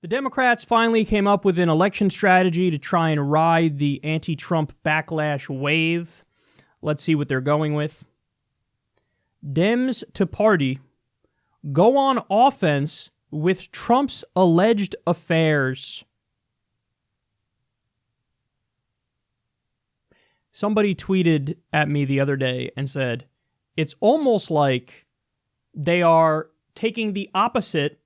The Democrats finally came up with an election strategy to try and ride the anti-Trump backlash wave. Let's see what they're going with. Dems to party go on offense with Trump's alleged affairs. Somebody tweeted at me the other day and said, it's almost like they are taking the opposite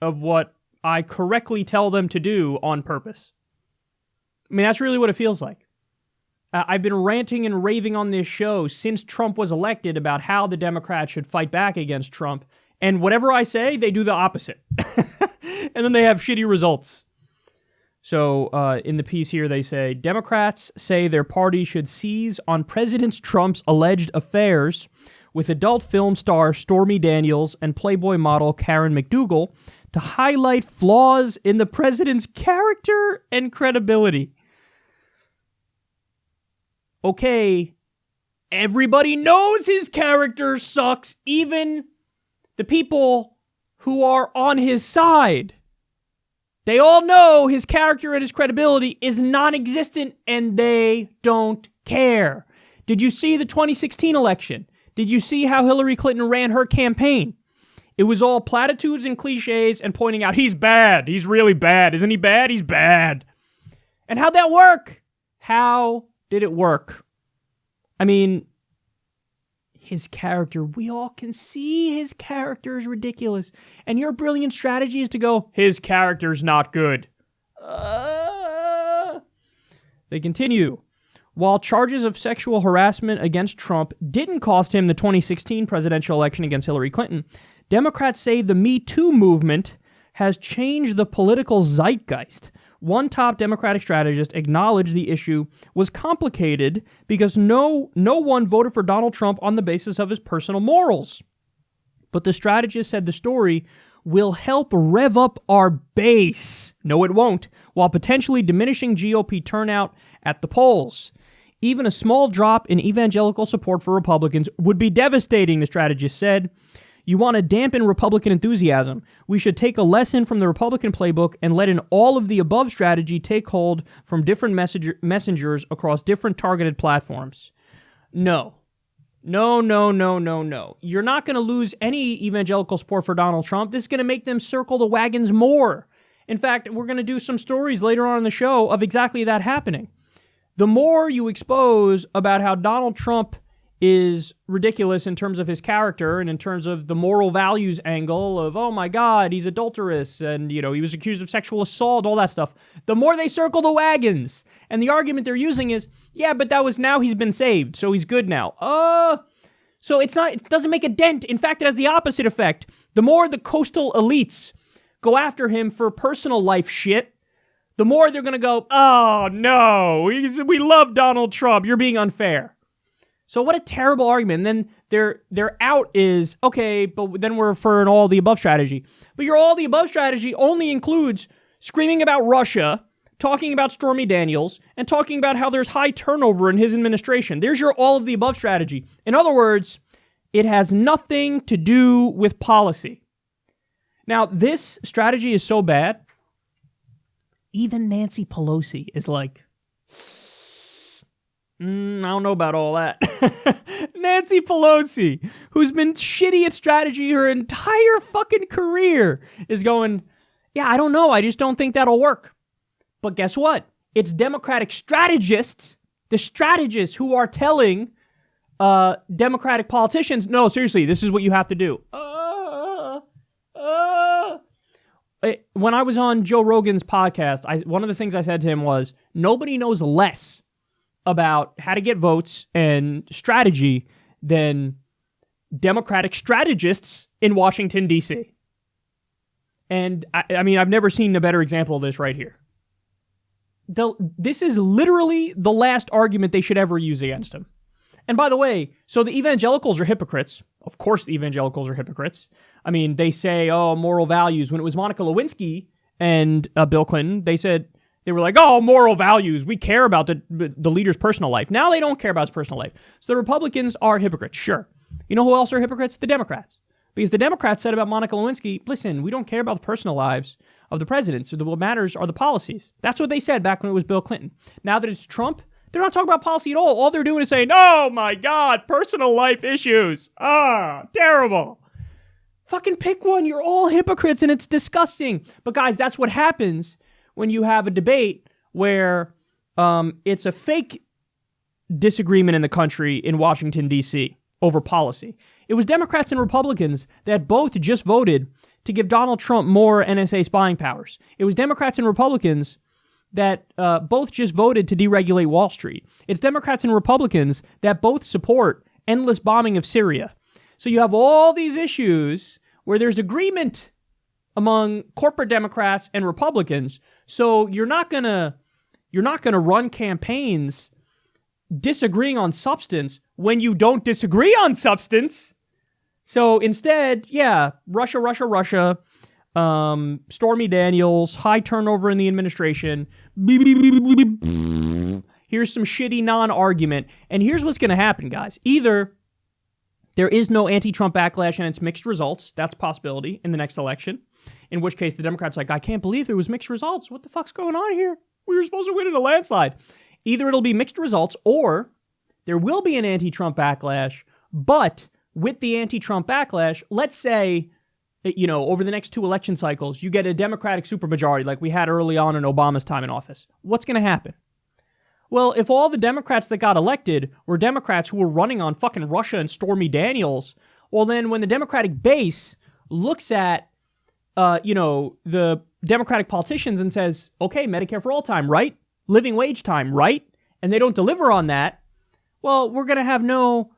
of what I correctly tell them to do on purpose. I mean, that's really what it feels like. I've been ranting and raving on this show since Trump was elected about how the Democrats should fight back against Trump. And whatever I say, they do the opposite. And then they have shitty results. So in the piece here, they say, Democrats say their party should seize on President Trump's alleged affairs with adult film star Stormy Daniels and Playboy model Karen McDougal to highlight flaws in the president's character and credibility. Okay, everybody knows his character sucks, even the people who are on his side. They all know his character and his credibility is non-existent, and they don't care. Did you see the 2016 election? Did you see how Hillary Clinton ran her campaign? It was all platitudes and cliches and pointing out, he's bad. He's really bad. Isn't he bad? He's bad. And how'd that work? How did it work? I mean, his character, we all can see his character is ridiculous. And your brilliant strategy is to go, his character's not good. They continue. While charges of sexual harassment against Trump didn't cost him the 2016 presidential election against Hillary Clinton, Democrats say the Me Too movement has changed the political zeitgeist. One top Democratic strategist acknowledged the issue was complicated because no one voted for Donald Trump on the basis of his personal morals. But the strategist said the story will help rev up our base. No, it won't, while potentially diminishing GOP turnout at the polls. Even a small drop in evangelical support for Republicans would be devastating, the strategist said. You want to dampen Republican enthusiasm. We should take a lesson from the Republican playbook and let an all-of-the-above strategy take hold from different messengers across different targeted platforms. No. You're not going to lose any evangelical support for Donald Trump. This is going to make them circle the wagons more. In fact, we're going to do some stories later on in the show of exactly that happening. The more you expose about how Donald Trump is ridiculous in terms of his character and in terms of the moral values angle of, oh my God, he's adulterous and, he was accused of sexual assault, all that stuff, the more they circle the wagons. And the argument they're using is, yeah, but that was now he's been saved, so he's good now. So it doesn't make a dent. In fact, it has the opposite effect. The more the coastal elites go after him for personal life shit, the more they're going to go, oh no, we love Donald Trump, you're being unfair. So what a terrible argument. And then their out is, okay, but then we're for an all-the-above strategy. But your all-the-above strategy only includes screaming about Russia, talking about Stormy Daniels, and talking about how there's high turnover in his administration. There's your all-of-the-above strategy. In other words, it has nothing to do with policy. Now, this strategy is so bad, even Nancy Pelosi is like, I don't know about all that. Nancy Pelosi, who's been shitty at strategy her entire fucking career, is going, yeah, I don't know. I just don't think that'll work. But guess what? It's Democratic strategists, the strategists who are telling Democratic politicians, no, seriously, this is what you have to do. When I was on Joe Rogan's podcast, one of the things I said to him was, nobody knows less about how to get votes and strategy than Democratic strategists in Washington, D.C. And I mean, I've never seen a better example of this right here. This is literally the last argument they should ever use against him. And by the way, so the evangelicals are hypocrites. Of course the evangelicals are hypocrites. I mean, they say, oh, moral values. When it was Monica Lewinsky and Bill Clinton, they were like, oh, moral values. We care about the leader's personal life. Now they don't care about his personal life. So the Republicans are hypocrites, sure. You know who else are hypocrites? The Democrats. Because the Democrats said about Monica Lewinsky, listen, we don't care about the personal lives. of the president. So what matters are the policies. That's what they said back when it was Bill Clinton. Now that it's Trump, they're not talking about policy at all. All they're doing is saying, oh my God, personal life issues. Terrible. Fucking pick one. You're all hypocrites and it's disgusting. But guys, that's what happens when you have a debate where it's a fake disagreement in the country in Washington, D.C. over policy. It was Democrats and Republicans that both just voted to give Donald Trump more NSA spying powers. It was Democrats and Republicans that both just voted to deregulate Wall Street. It's Democrats and Republicans that both support endless bombing of Syria. So you have all these issues where there's agreement among corporate Democrats and Republicans. So you're not gonna run campaigns disagreeing on substance when you don't disagree on substance. So instead, Russia, Stormy Daniels, high turnover in the administration, here's some shitty non-argument, and here's what's going to happen, guys. Either there is no anti-Trump backlash and it's mixed results, that's a possibility in the next election, in which case the Democrats are like, I can't believe it was mixed results. What the fuck's going on here? We were supposed to win in a landslide. Either it'll be mixed results or there will be an anti-Trump backlash, but with the anti-Trump backlash, let's say, over the next two election cycles, you get a Democratic supermajority like we had early on in Obama's time in office. What's going to happen? Well, if all the Democrats that got elected were Democrats who were running on fucking Russia and Stormy Daniels, well then when the Democratic base looks at, the Democratic politicians and says, okay, Medicare for all time, right? Living wage time, right? And they don't deliver on that, well, we're going to have no,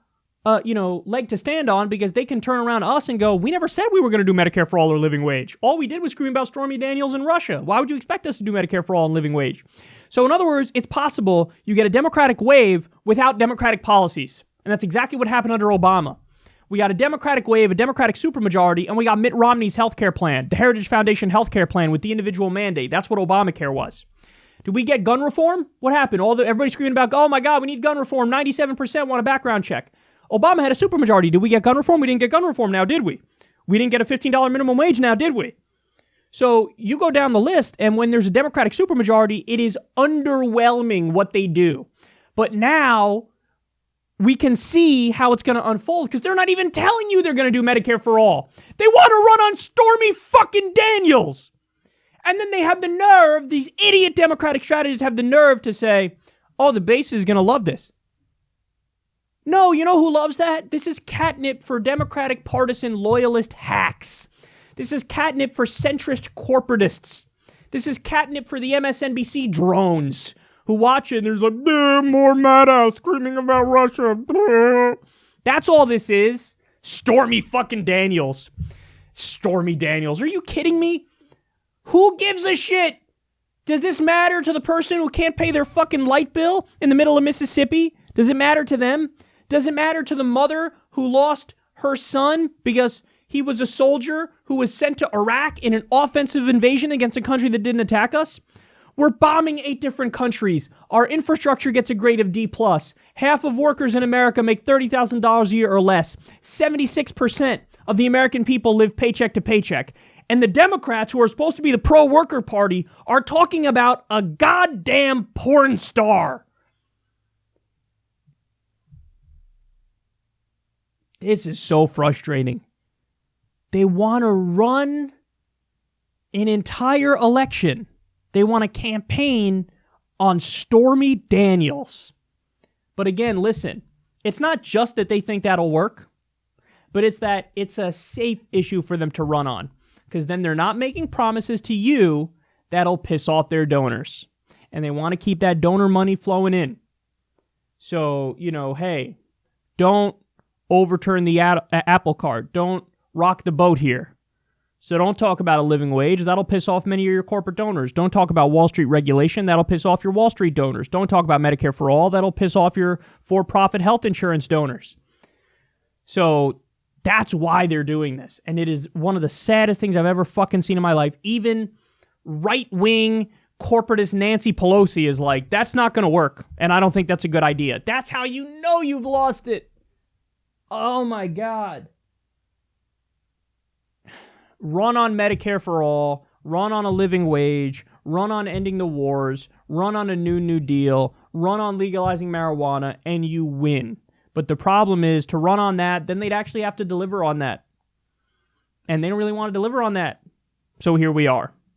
leg to stand on because they can turn around to us and go, we never said we were going to do Medicare for all or living wage. All we did was scream about Stormy Daniels in Russia. Why would you expect us to do Medicare for all and living wage? So in other words, it's possible you get a Democratic wave without Democratic policies. And that's exactly what happened under Obama. We got a Democratic wave, a Democratic supermajority, and we got Mitt Romney's healthcare plan, the Heritage Foundation healthcare plan with the individual mandate. That's what Obamacare was. Did we get gun reform? What happened? Everybody screaming about, oh my God, we need gun reform. 97% want a background check. Obama had a supermajority. Did we get gun reform? We didn't get gun reform now, did we? We didn't get a $15 minimum wage now, did we? So you go down the list, and when there's a Democratic supermajority, it is underwhelming what they do. But now we can see how it's going to unfold because they're not even telling you they're going to do Medicare for all. They want to run on Stormy fucking Daniels. And then they have the nerve, these idiot Democratic strategists have the nerve to say, oh, the base is going to love this. No, you know who loves that? This is catnip for Democratic partisan loyalist hacks. This is catnip for centrist corporatists. This is catnip for the MSNBC drones who watch it and there's like, more Maddow screaming about Russia. That's all this is. Stormy fucking Daniels. Stormy Daniels. Are you kidding me? Who gives a shit? Does this matter to the person who can't pay their fucking light bill in the middle of Mississippi? Does it matter to them? Does it matter to the mother who lost her son because he was a soldier who was sent to Iraq in an offensive invasion against a country that didn't attack us? We're bombing 8 different countries. Our infrastructure gets a grade of D+. Half of workers in America make $30,000 a year or less. 76% of the American people live paycheck to paycheck. And the Democrats, who are supposed to be the pro-worker party, are talking about a goddamn porn star. This is so frustrating. They want to run an entire election. They want to campaign on Stormy Daniels. But again, listen, it's not just that they think that'll work, but it's that it's a safe issue for them to run on. Because then they're not making promises to you that'll piss off their donors. And they want to keep that donor money flowing in. So, hey, don't overturn the Apple Card. Don't rock the boat here. So don't talk about a living wage. That'll piss off many of your corporate donors. Don't talk about Wall Street regulation. That'll piss off your Wall Street donors. Don't talk about Medicare for all. That'll piss off your for-profit health insurance donors. So that's why they're doing this. And it is one of the saddest things I've ever fucking seen in my life. Even right-wing corporatist Nancy Pelosi is like, that's not going to work. And I don't think that's a good idea. That's how you know you've lost it. Oh my God. Run on Medicare for all. run on a living wage, run on ending the wars, run on a New Deal, run on legalizing marijuana, and you win. But the problem is, to run on that, then they'd actually have to deliver on that. And they don't really want to deliver on that. So here we are.